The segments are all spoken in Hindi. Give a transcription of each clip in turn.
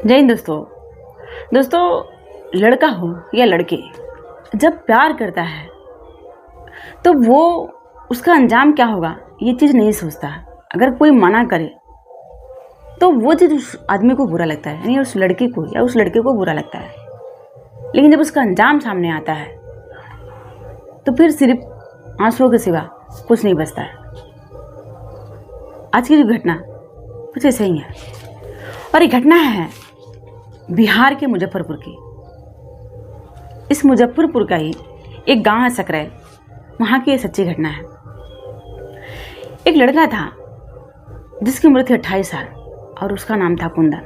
जय हिंद दोस्तों। लड़का हो या लड़के, जब प्यार करता है तो वो उसका अंजाम क्या होगा ये चीज़ नहीं सोचता। अगर कोई मना करे तो वो चीज़ उस आदमी को बुरा लगता है, यानी उस लड़की को या उस लड़के को बुरा लगता है। लेकिन जब उसका अंजाम सामने आता है तो फिर सिर्फ आंसुओं के सिवा कुछ नहीं बचता है। आज की जो घटना कुछ ऐसा ही है, और ये घटना है बिहार के मुजफ्फरपुर की। इस मुजफ्फरपुर का ही एक गांव है सकरैल, वहाँ की ये सच्ची घटना है। एक लड़का था जिसकी उम्र थी 28 साल और उसका नाम था कुंदन।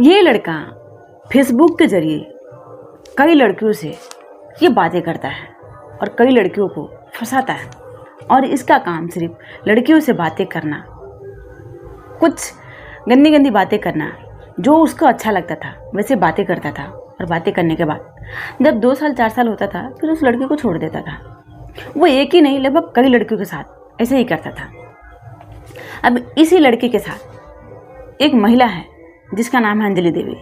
ये लड़का फेसबुक के जरिए कई लड़कियों से ये बातें करता है और कई लड़कियों को फंसाता है, और इसका काम सिर्फ लड़कियों से बातें करना, कुछ गंदी गंदी बातें करना, जो उसको अच्छा लगता था वैसे बातें करता था। और बातें करने के बाद जब 2 साल 4 साल होता था फिर उस लड़की को छोड़ देता था। वो एक ही नहीं, लगभग कई लड़कियों के साथ ऐसे ही करता था। अब इसी लड़के के साथ एक महिला है जिसका नाम है अंजलि देवी।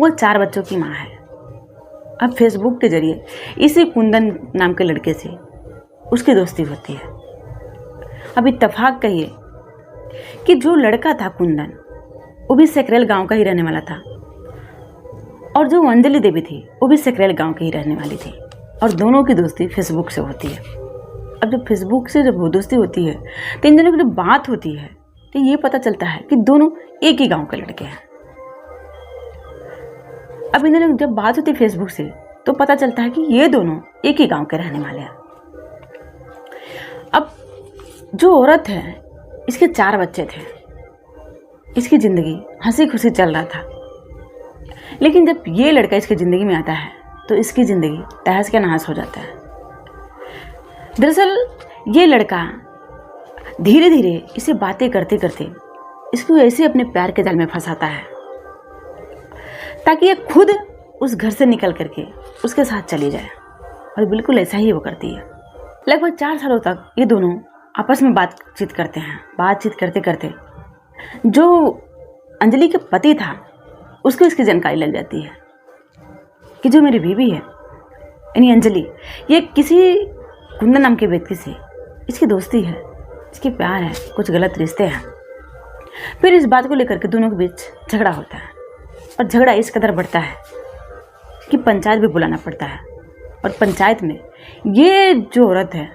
वो 4 बच्चों की माँ है। अब फेसबुक के जरिए इसी कुंदन नाम के लड़के से उसकी दोस्ती होती है। अब इत्तेफाक कहिए कि जो लड़का था कुंदन वो भी सकरैल गांव का ही रहने वाला था, और जो अंजलि देवी थी वो भी सकरैल गांव की ही रहने वाली थी, और दोनों की दोस्ती फेसबुक से होती है। अब जब फेसबुक से जब वो दोस्ती होती है तो इन दोनों की जब बात होती है तो ये पता चलता है कि दोनों एक ही गांव के लड़के हैं। अब इन दोनों जब बात होती है फेसबुक से तो पता चलता है कि ये दोनों एक ही गांव के रहने वाले हैं। अब जो औरत है, इसके 4 बच्चे थे, इसकी ज़िंदगी हंसी खुशी चल रहा था। लेकिन जब ये लड़का इसकी ज़िंदगी में आता है तो इसकी ज़िंदगी तहस के नहस हो जाता है। दरअसल ये लड़का धीरे धीरे इसे बातें करते करते इसको ऐसे अपने प्यार के जाल में फंसाता है ताकि ये खुद उस घर से निकल करके उसके साथ चली जाए, और बिल्कुल ऐसा ही वो करती है। लगभग 4 सालों तक ये दोनों आपस में बातचीत करते हैं। बातचीत करते करते जो अंजलि के पति था उसको इसकी जानकारी लग जाती है कि जो मेरी बीवी है यानी अंजलि, ये किसी कुंदन नाम के व्यक्ति से इसकी दोस्ती है, इसकी प्यार है, कुछ गलत रिश्ते हैं। फिर इस बात को लेकर के दोनों के बीच झगड़ा होता है, और झगड़ा इस कदर बढ़ता है कि पंचायत भी बुलाना पड़ता है। और पंचायत में ये जो औरत है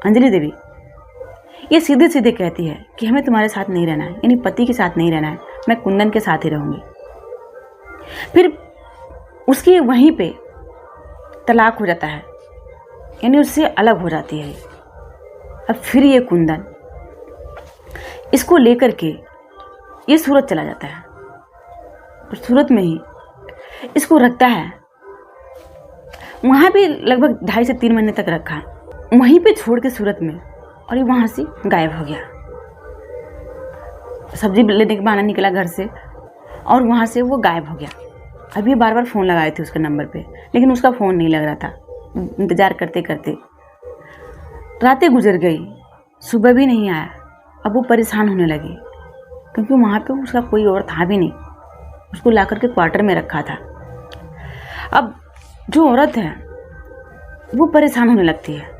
अंजलि देवी, ये सीधे सीधे कहती है कि हमें तुम्हारे साथ नहीं रहना है, यानी पति के साथ नहीं रहना है, मैं कुंदन के साथ ही रहूँगी। फिर उसकी वहीं पे तलाक हो जाता है, यानी उससे अलग हो जाती है। अब फिर ये कुंदन इसको लेकर के ये सूरत चला जाता है, और सूरत में ही इसको रखता है। वहाँ भी लगभग 2.5 से 3 महीने तक रखा, वहीं पे छोड़ के सूरत में, और ये वहाँ से गायब हो गया। सब्जी लेने के बहाने निकला घर से और वहाँ से वो गायब हो गया। अभी बार बार फ़ोन लगाए थे उसके नंबर पे, लेकिन उसका फ़ोन नहीं लग रहा था। इंतज़ार करते करते रातें गुजर गई, सुबह भी नहीं आया। अब वो परेशान होने लगी क्योंकि वहाँ पे उसका कोई और था भी नहीं, उसको ला करके क्वार्टर में रखा था। अब जो औरत है वो परेशान होने लगती है,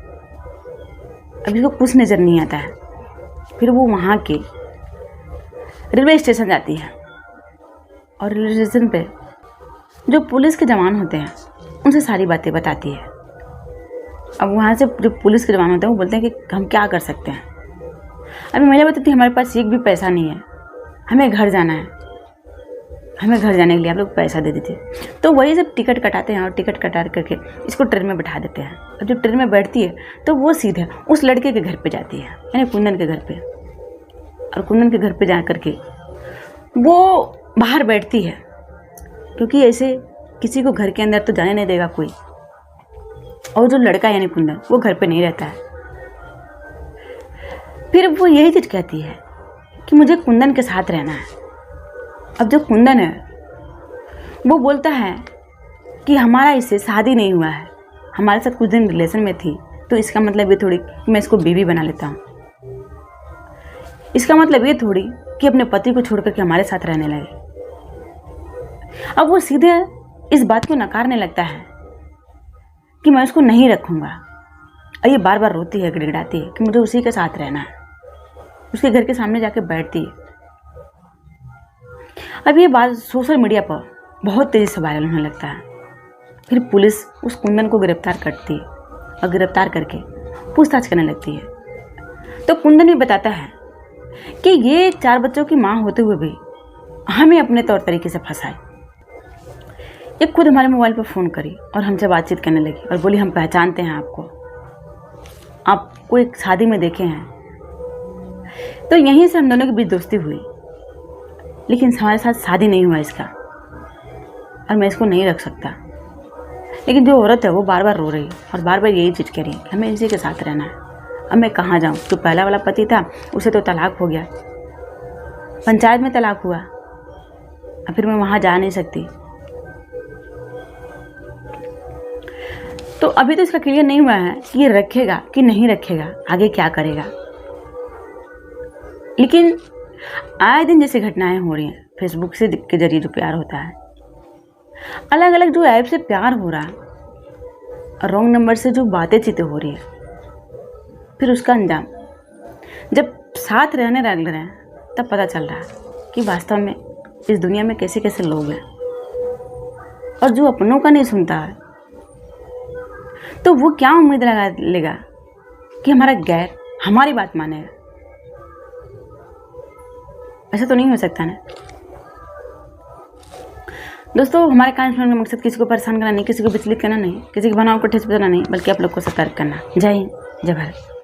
अभी उसको कुछ नज़र नहीं आता है। फिर वो वहाँ के रेलवे स्टेशन जाती है, और रेलवे स्टेशन पे जो पुलिस के जवान होते हैं उनसे सारी बातें बताती है। अब वहाँ से जो पुलिस के जवान होते हैं वो बोलते हैं कि हम क्या कर सकते हैं। अभी महिला बताती है हमारे पास एक भी पैसा नहीं है, हमें घर जाना है, हमें घर जाने के लिए आप लोग पैसा दे दीजिए। तो वही जब टिकट कटाते हैं और टिकट कटा करके इसको ट्रेन में बैठा देते हैं। और जब ट्रेन में बैठती है तो वो सीधे उस लड़के के घर पे जाती है, यानी कुंदन के घर पे। और कुंदन के घर पे जा करके वो बाहर बैठती है, क्योंकि ऐसे किसी को घर के अंदर तो जाने नहीं देगा कोई। और जो लड़का यानी कुंदन वो घर पे नहीं रहता है। फिर वो यही चीज़ कहती है कि मुझे कुंदन के साथ रहना है। अब जो कुंदन है वो बोलता है कि हमारा इससे शादी नहीं हुआ है, हमारे साथ कुछ दिन रिलेशन में थी, तो इसका मतलब ये थोड़ी कि मैं इसको बीवी बना लेता हूँ। इसका मतलब ये थोड़ी कि अपने पति को छोड़कर के हमारे साथ रहने लगे। अब वो सीधे इस बात को नकारने लगता है कि मैं उसको नहीं रखूँगा, और ये बार बार रोती है, गिड़गिड़ाती है कि मुझे उसी के साथ रहना है। उसके घर के सामने जाके बैठती है। अब ये बात सोशल मीडिया पर बहुत तेज़ी से वायरल होने लगता है। फिर पुलिस उस कुंदन को गिरफ्तार करती है और गिरफ्तार करके पूछताछ करने लगती है। तो कुंदन भी बताता है कि ये 4 बच्चों की माँ होते हुए भी हमें अपने तौर तरीके से फंसाए। ये खुद हमारे मोबाइल पर फ़ोन करी और हमसे बातचीत करने लगी और बोली, हम पहचानते हैं आपको एक शादी में देखे हैं। तो यहीं से हम दोनों के बीच दोस्ती हुई, लेकिन हमारे साथ शादी नहीं हुआ इसका, और मैं इसको नहीं रख सकता। लेकिन जो औरत है वो बार बार रो रही है और बार बार यही चीज़ कह रही है कि हमें इसी के साथ रहना है। अब मैं कहाँ जाऊँ? जो पहला वाला पति था उसे तो तलाक हो गया, पंचायत में तलाक हुआ, अब फिर मैं वहाँ जा नहीं सकती। तो अभी तो इसका क्लियर नहीं हुआ है कि ये रखेगा कि नहीं रखेगा, आगे क्या करेगा। लेकिन आए दिन जैसे घटनाएं हो रही हैं, फेसबुक से के जरिए जो प्यार होता है, अलग अलग जो ऐप से प्यार हो रहा है, और रॉन्ग नंबर से जो बातें चीतें हो रही है, फिर उसका अंजाम जब साथ रहने लग रहे हैं तब पता चल रहा है कि वास्तव में इस दुनिया में कैसे कैसे लोग हैं। और जो अपनों का नहीं सुनता है तो वो क्या उम्मीद लगा लेगा कि हमारा गैर हमारी बात मानेगा? ऐसा तो नहीं हो सकता ना। दोस्तों, हमारे काम सुनने का मकसद किसी को परेशान करना नहीं, किसी को विचलित करना नहीं, किसी की भावनाओं को ठेस पहुंचाना नहीं, बल्कि आप लोग को सतर्क करना। जय हिंद, जय भारत।